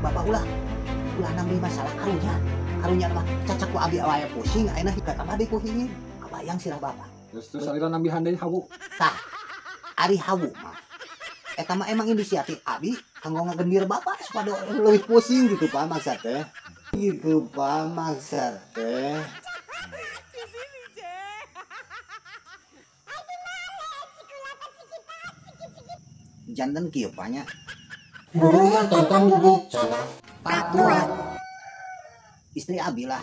bapak ulah nambahi masalah karunya mah cacak ku abi awaya pusing ayeuna hika kamade ku hingin kabayang sirah bapak Terus salira nambihan deui hawu. tah ari hawu mah eta mah emang inisiatif abi kanggo ngagendir bapak supaya leuwih pusing gitu Pak maksud teh gitu Pak maksud teh janten kieu Pak nya Gurunya tentang bubuk cenah. patuan istri abi lah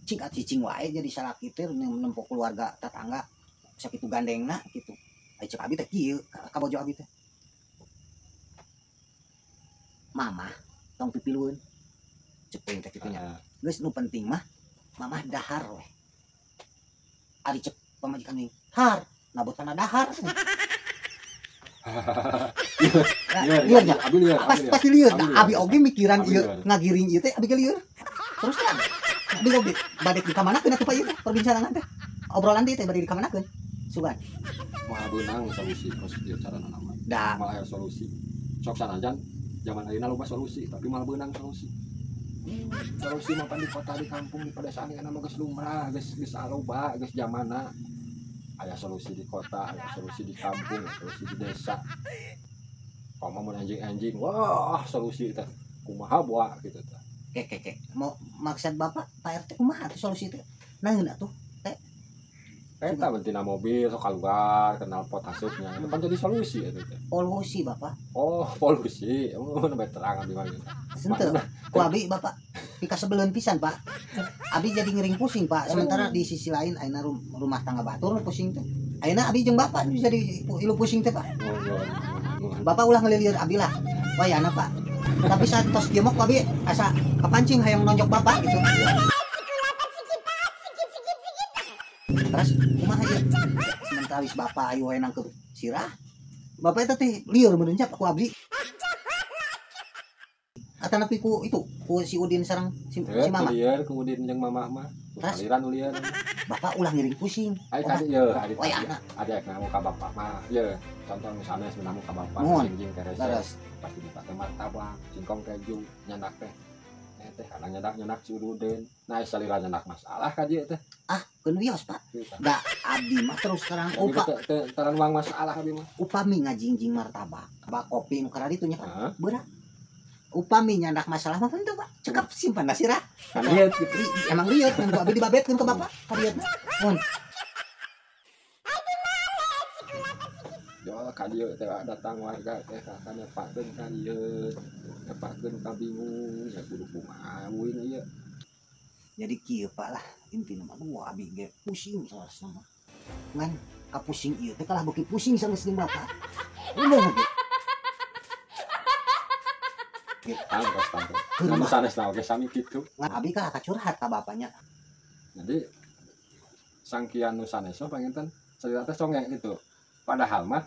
cicing wae jadi salah kieu nempo keluarga tetangga sakitu gandengna gitu ai cek abi teh kieu ka bojo abi teh mama tong pipilueun cek teh kitu nya geus nu penting mah mama dahar we ari cek pamajikan nih har nabot kana dahar lieur nya Abi lieur. pasti lieur Abi lieur. abi oge mikiran Abi ieu lieur. ngagiring ieu teh abi ge lieur terus kan abi oge bade di kamanakeun atuh ieu teh perbincangan teh obrolan dieu teh bade di kamanakeun sugan Maha beunang solusi positif carana nama. da Malah aya solusi. Sok sanajan zaman ayeuna loba solusi, tapi malah beunang solusi. Solusi mah pan di kota di kampung di pedesaan kana mah geus lumrah, geus aloba, geus zamana. Aya solusi di kota, aya solusi di kampung, aya solusi di desa. Komo mun anjing-anjing, wah solusi teh kumaha boa gitu teh. kek mau maksud bapak Pak RT kumaha tuh solusi teh naeun atuh Eta bentina mobil sok keluar kenal pot hasupnya itu kan jadi solusi itu teh. polusi bapak Oh, polusi. Nembe terang di mana. senteu ku abi bapak pika sebeleun pisan Pak abi jadi ngering pusing Pak sementara di sisi lain ayeuna rumah tangga batur nu pusing teh ayeuna abi jeung bapak nu jadi ilu pusing teh Pak bapak ulah ngelilir abi lah wayana Pak tapi saat tos kieu mah ku abi asa kepancing hayang nonjok bapak gitu terus kumaha ieu sementara wis bapak ayo we nangkep sirah bapak eta teh lieur meureun nya ku abdi atanapi ku itu ku si Udin sareng si Mama lieur kemudian jeung mamah mah. Ras. Aliran lieur. bapak ulah ngiring pusing Ai tadi ye, adi. oh ya anak Ada namu ka bapak mah. Ye, contoh misalnya namu ka bapak Mohon. jingjing ke laras pasti buka teh martabak, singkong keju, nyandak teh. Teh kana nyandak si Udin. Nah, salira nyandak masalah ka dieu teh. ah keun wios Pak da abdi mah terus sekarang Taran uang masalah abi mah. upami ngajingjing martabak bak kopi nu karari tuh nya Heeh. berat upami nyandak masalah mah henteu Pak cekap simpan da sirah Kan lihat gitu. emang lieur mun ku abdi dibabetkeun ke bapak kadieu mun Yo ka dieu teh datang warga teh kana pakeun ka dieu. Pakeun ka bingung ya kudu kumaha weuing ieu. jadi kieu Pak lah intina mah gua abi ge pusing salasna mah ngan kapusing ieu teh kalah beuki pusing sanes jeung bapak umum ge Tangkos. Namun sanes na oge sami kitu. ngan abi kalah kacurhat ka bapaknya Jadi sangkian nu sanes mah panginten cerita teh songeng gitu. Padahal mah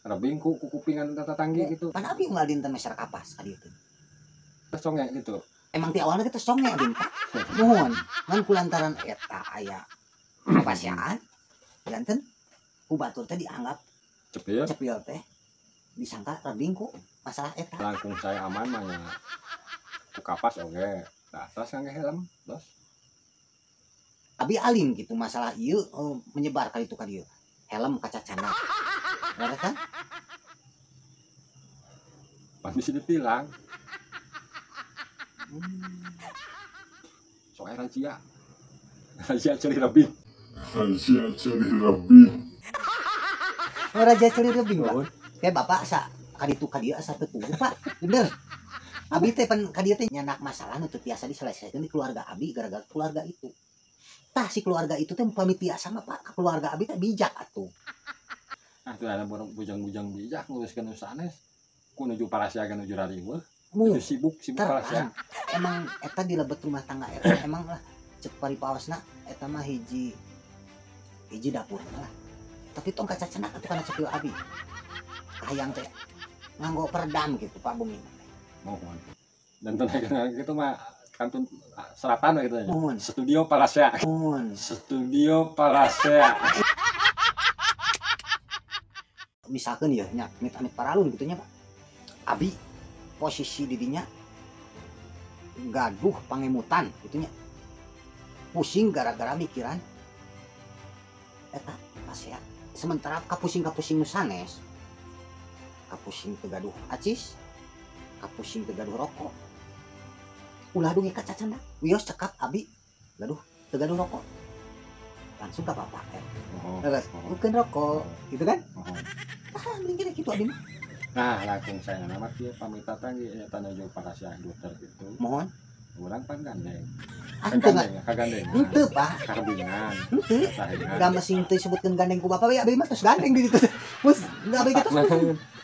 rebing ku kupingan tetanggi gitu. pan abi unggal dinten meser kapas ka dieu teh Teh songeng gitu. emang ti awalna kita songe abdi Pak nuhun ngan kulantaran eta aya kapasiaan janten ku batur teh dianggap Cepil cepil teh disangka rebing ku masalah eta langkung saya aman mah nya. Ku kapas oge. Nah, terus ngangge helm, terus abi alim gitu masalah ieu menyebar kali itu ka dieu helm kaca canak bener kan pan bisa ditilang. Soalnya Razia curi rebing. Rahasia cari lebih. raja celi rebing Pak kayak bapak sa kaditu ka dieu asa teu tugu Pak bener abi teh pan ka dieu teh nyanak masalah nu teu tiasa diselesaikeun di keluarga abi gara-gara keluarga itu tah si keluarga itu teh pamit tiasa mah Pak keluarga abi teh bijak atuh Ah, tuh ada bujang-bujang bijak nguruskeun nu sanes. Ku nuju parasia ka nuju rariweuh. mu Nuju sibuk parasia. emang eta di lebet rumah tangga eta emang lah cek paripaosna eta mah hiji dapur lah tapi tong kaca cenak atuh kana cepil abi hayang teh nganggo peredam gitu Pak Bumi Mohon. Dan tenaga gitu mah kantun selatan gitu ya. mohon Studio Palasea. mohon Studio Palasea. misalkan ya nya amit-amit paralun gitu nya Pak abi posisi didinya gaduh pangemutan gitunya. Pusing gara-gara mikiran eta pasea. Sementara kapusing nu sanes. Kapusing teu gaduh acis, kapusing teu gaduh rokok. Ulah dungi kaca canda. Wios cekap abi gaduh teu gaduh rokok. Langsung ka bapak terus bukan rokok gitu kan. Mending gitu abi. Nah, langsung saya nama dia pamita tadi tanya jauh para syah dokter itu. Mohon Orang pan gandeng. kagandeng henteu pak Karbingan. henteu Sahingan. da mesin teu sebutkeun gandeng ku bapak we abi mah tos gandeng di ditu bus da abi kitu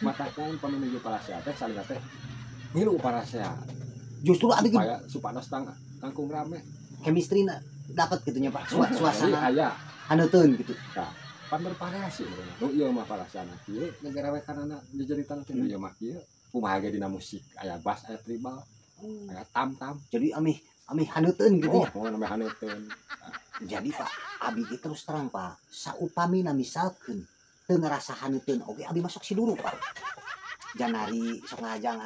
Matakan pamenuju para syah teh saling teh ngilu para syah justru abi supaya supados tangkung rame. chemistry na dapat gitunya pak Jadi suasana aya haneuteun gitu. pan bervariasi. Oh iya mah para syah kieu negara we kanana jejeritan teh ieu mah kieu kumaha ge dina musik aya bass aya tribal aya tam-tam. Jadi ami haneuteuun gitu ya. Oh namanya haneuteun. Jadi pak abi ge terus terang pak saupamina misalkeun teu ngerasa haneuteuun oge abi masuk si dulu pak janari sok ngajang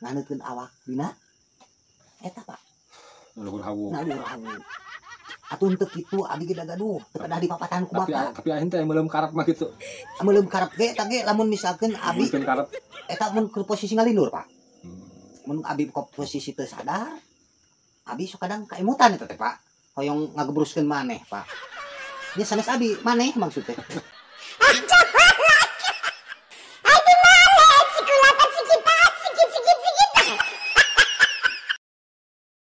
nganeutkeun awak dina eta pak Luhur hawu. naluhur hawu atuh teu kitu abi ge da gaduh teu kedah dipapatahan ku bapak Tapi aing teh meuleum karep mah gitu. meuleum karep ge eta ge lamun misalkeun abi Mungkin karep. eta mun ke posisi ngalindur pak mun abi ke posisi teu sadar abi sok kadang kaemutan eta teh pak hoyong ngagebruskeun maneh pak nya sanes abi maneh maksudnya